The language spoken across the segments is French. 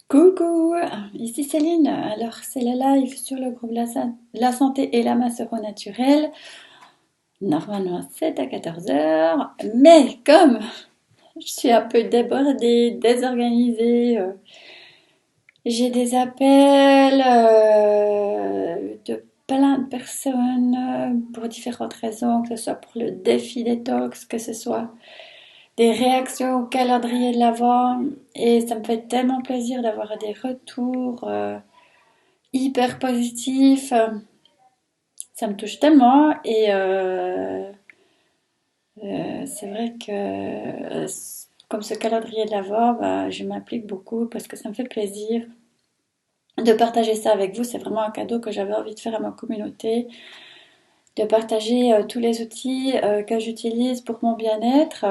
Coucou, ici Céline. Alors, c'est le live sur le groupe La Santé et la Masse Naturelle. Normalement, c'est à 14 heures, mais comme je suis un peu débordée, désorganisée, j'ai des appels de plein de personnes pour différentes raisons, que ce soit pour le défi détox, que ce soit des réactions au calendrier de l'Avent, et ça me fait tellement plaisir d'avoir des retours hyper positifs. Ça me touche tellement et c'est vrai que comme ce calendrier de l'Avent, bah, je m'implique beaucoup parce que ça me fait plaisir de partager ça avec vous. C'est vraiment un cadeau que j'avais envie de faire à ma communauté, de partager tous les outils que j'utilise pour mon bien-être.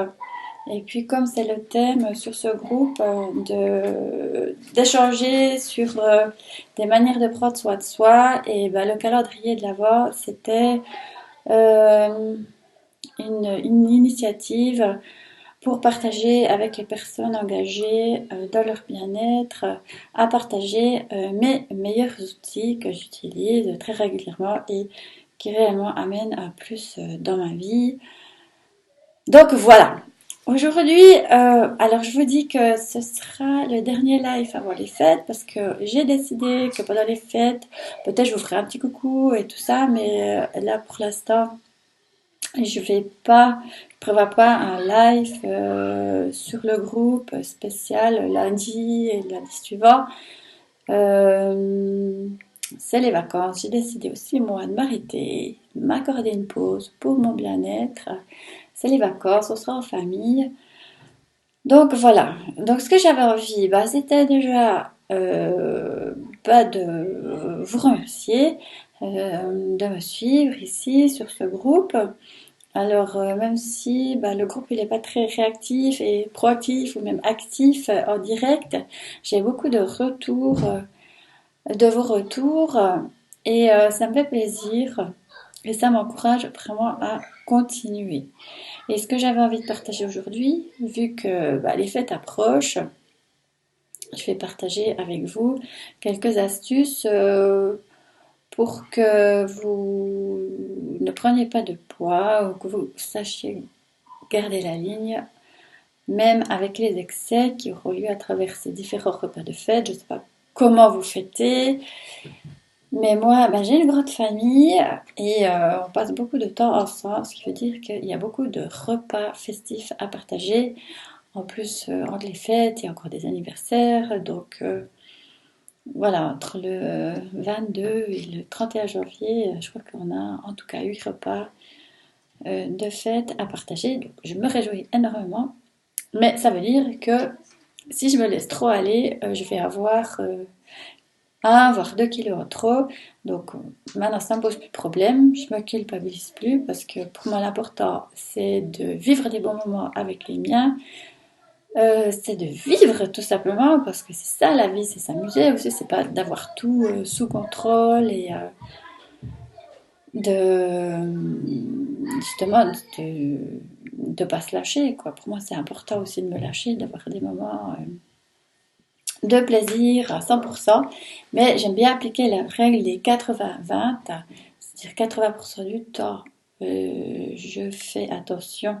Et puis comme c'est le thème sur ce groupe, d'échanger sur des manières de prendre soin de soi. Et bah, le calendrier de l'Avent, c'était euh, une initiative pour partager avec les personnes engagées dans leur bien-être, à partager mes meilleurs outils que j'utilise très régulièrement et qui réellement amènent à plus dans ma vie. Donc voilà. Aujourd'hui, alors je vous dis que ce sera le dernier live avant les fêtes parce que j'ai décidé que pendant les fêtes, peut-être je vous ferai un petit coucou et tout ça, mais là pour l'instant, je prévois pas un live sur le groupe spécial lundi et lundi suivant. Euh, c'est les vacances. J'ai décidé aussi moi de m'arrêter, de m'accorder une pause pour mon bien-être. C'est les vacances, on sera en famille. Donc voilà. Donc ce que j'avais envie, bah, c'était déjà de vous remercier de me suivre ici sur ce groupe. Alors, même si bah, le groupe il n'est pas très réactif et proactif ou même actif en direct, j'ai beaucoup de retours, de vos retours, et ça me fait plaisir et ça m'encourage vraiment à continuer. Et ce que j'avais envie de partager aujourd'hui, vu que bah, les fêtes approchent, je vais partager avec vous quelques astuces pour que vous ne preniez pas de poids ou que vous sachiez garder la ligne, même avec les excès qui auront lieu à travers ces différents repas de fête. Je ne sais pas comment vous fêtez, mais moi, ben, j'ai une grande famille et on passe beaucoup de temps ensemble, ce qui veut dire qu'il y a beaucoup de repas festifs à partager. En plus, entre les fêtes, il y a encore des anniversaires, donc voilà, entre le 22 et le 31 janvier, je crois qu'on a en tout cas 8 repas de fête à partager. Donc je me réjouis énormément. Mais ça veut dire que si je me laisse trop aller, je vais avoir 1 voire 2 kilos en trop. Donc maintenant ça ne me pose plus de problème, je me culpabilise plus parce que pour moi l'important c'est de vivre des bons moments avec les miens. C'est de vivre tout simplement parce que c'est ça la vie, c'est s'amuser aussi, c'est pas d'avoir tout sous contrôle et justement de pas se lâcher quoi. Pour moi c'est important aussi de me lâcher, d'avoir des moments de plaisir à 100%, mais j'aime bien appliquer la règle des 80-20, c'est-à-dire 80% du temps, je fais attention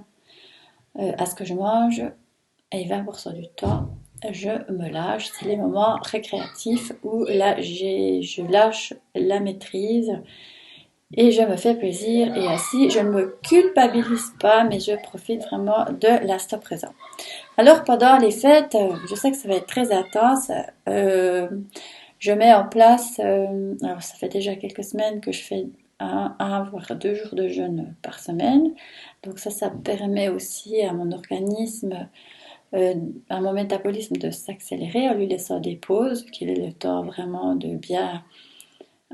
à ce que je mange et 20% du temps, je me lâche. C'est les moments récréatifs où là, je lâche la maîtrise et je me fais plaisir et ainsi je ne me culpabilise pas, mais je profite vraiment de l'instant présent. Alors pendant les fêtes, je sais que ça va être très intense. Je mets en place, alors ça fait déjà quelques semaines que je fais voire 2 jours de jeûne par semaine. Donc ça permet aussi à mon organisme, à mon métabolisme de s'accélérer en lui laissant des pauses, qu'il ait le temps vraiment de bien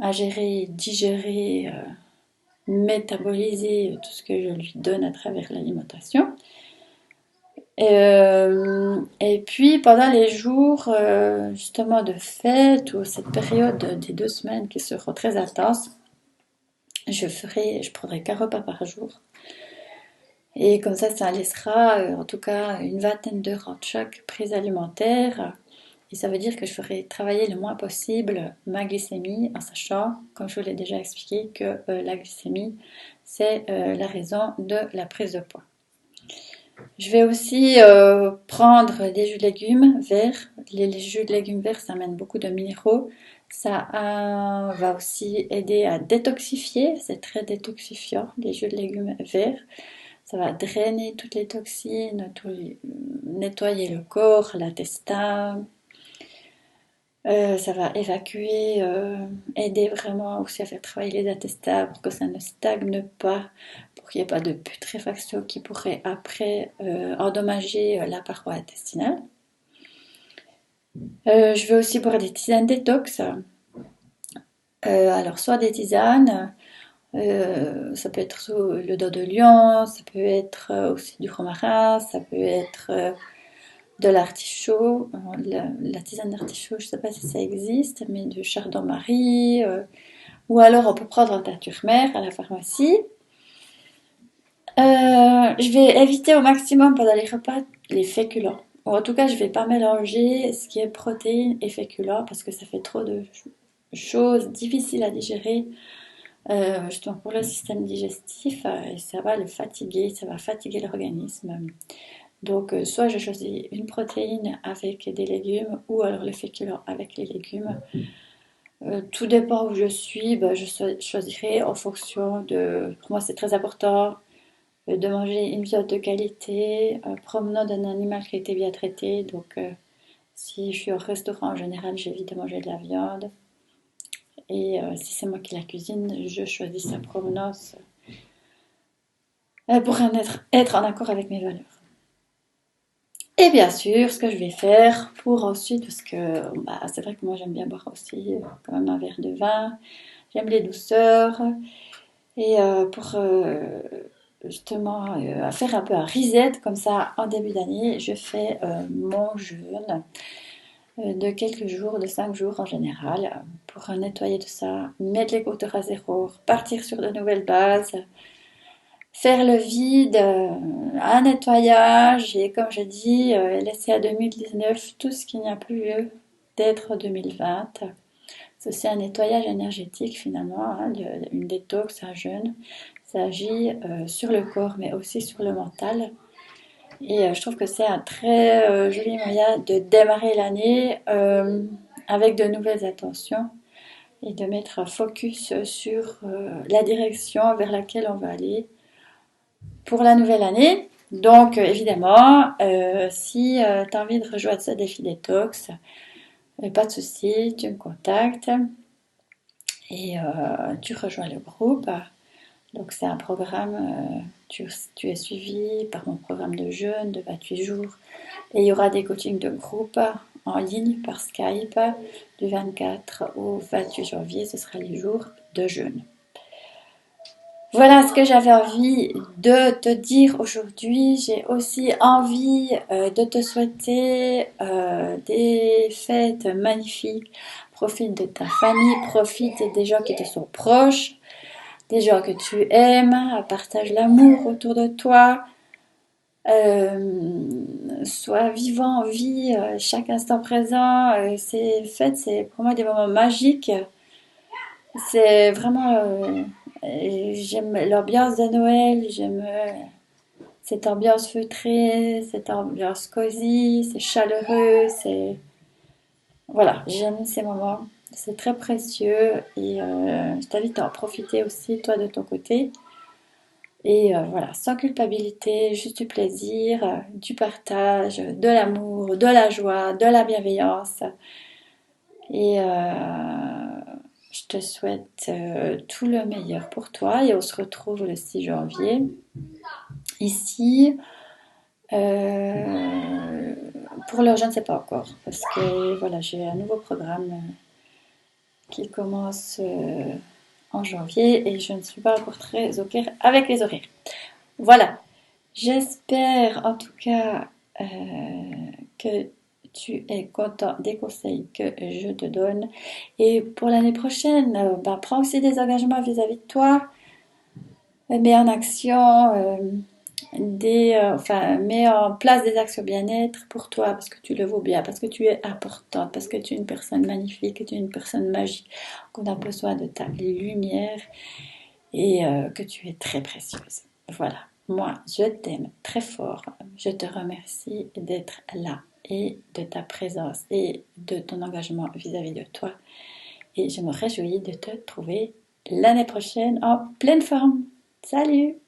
ingérer, digérer, métaboliser tout ce que je lui donne à travers l'alimentation. Et puis pendant les jours justement de fête ou cette période des 2 semaines qui seront très intenses, je prendrai qu'un repas par jour. Et comme ça laissera en tout cas une vingtaine d'heures entre chaque prise alimentaire. Et ça veut dire que je ferai travailler le moins possible ma glycémie en sachant, comme je vous l'ai déjà expliqué, que la glycémie, c'est la raison de la prise de poids. Je vais aussi prendre des jus de légumes verts. Les jus de légumes verts, ça amène beaucoup de minéraux. Ça va aussi aider à détoxifier. C'est très détoxifiant, les jus de légumes verts. Ça va drainer toutes les toxines, nettoyer le corps, l'intestin. Ça va évacuer, aider vraiment aussi à faire travailler les intestins pour que ça ne stagne pas, pour qu'il n'y ait pas de putréfaction qui pourrait après endommager la paroi intestinale. Je vais aussi boire des tisanes détox. Alors soit des tisanes, ça peut être le dos de lion, ça peut être aussi du romarin, ça peut être de l'artichaut, la tisane d'artichaut, je ne sais pas si ça existe, mais du chardon-marie, ou alors on peut prendre un teinture-mère à la pharmacie. Je vais éviter au maximum pendant les repas les féculents. Ou en tout cas, je ne vais pas mélanger ce qui est protéines et féculents parce que ça fait trop de choses difficiles à digérer, justement pour le système digestif, et ça va le fatiguer, ça va fatiguer l'organisme. Donc, soit je choisis une protéine avec des légumes ou alors le féculent avec les légumes. Tout dépend où je suis, je choisirai en fonction de... Pour moi, c'est très important de manger une viande de qualité, provenant d'un animal qui a été bien traité. Donc, si je suis au restaurant, en général, j'évite de manger de la viande. Et si c'est moi qui la cuisine, je choisis sa provenance pour être en accord avec mes valeurs. Et bien sûr, ce que je vais faire pour ensuite, parce que c'est vrai que moi j'aime bien boire aussi quand même un verre de vin, j'aime les douceurs, et pour justement faire un peu un reset comme ça en début d'année, je fais mon jeûne de quelques jours, de 5 jours en général, pour nettoyer tout ça, mettre les compteurs à zéro, repartir sur de nouvelles bases. Faire le vide, un nettoyage et comme je dis, laisser à 2019 tout ce qui n'y a plus lieu d'être 2020. C'est aussi un nettoyage énergétique finalement, hein, une détox, un jeûne. Ça agit sur le corps mais aussi sur le mental. Et je trouve que c'est un très joli moyen de démarrer l'année avec de nouvelles intentions et de mettre un focus sur la direction vers laquelle on va aller pour la nouvelle année. Donc, évidemment, si tu as envie de rejoindre ce défi détox, pas de souci, tu me contactes et tu rejoins le groupe. Donc, c'est un programme, tu es suivi par mon programme de jeûne de 28 jours et il y aura des coachings de groupe en ligne par Skype du 24 au 28 janvier. Ce sera les jours de jeûne. Voilà ce que j'avais envie de te dire aujourd'hui. J'ai aussi envie de te souhaiter des fêtes magnifiques. Profite de ta famille, profite des gens qui te sont proches, des gens que tu aimes, partage l'amour autour de toi. Sois vivant, vie chaque instant présent. Ces fêtes, c'est pour moi des moments magiques. C'est vraiment... j'aime l'ambiance de Noël, j'aime cette ambiance feutrée, cette ambiance cosy, c'est chaleureux, c'est... Voilà, j'aime ces moments. C'est très précieux et je t'invite à en profiter aussi, toi, de ton côté. Et voilà, sans culpabilité, juste du plaisir, du partage, de l'amour, de la joie, de la bienveillance. Et je te souhaite tout le meilleur pour toi et on se retrouve le 6 janvier ici. Pour l'heure, je ne sais pas encore parce que voilà, j'ai un nouveau programme qui commence en janvier et je ne suis pas encore très au clair avec les horaires. Voilà, j'espère en tout cas que tu es content des conseils que je te donne. Et pour l'année prochaine, prends aussi des engagements vis-à-vis de toi. Mets en action enfin, mets en place des actions bien-être pour toi, parce que tu le vaux bien, parce que tu es importante, parce que tu es une personne magnifique, que tu es une personne magique, qu'on a besoin de ta lumière et que tu es très précieuse. Voilà, moi, je t'aime très fort. Je te remercie d'être là et de ta présence et de ton engagement vis-à-vis de toi. Et je me réjouis de te trouver l'année prochaine en pleine forme. Salut!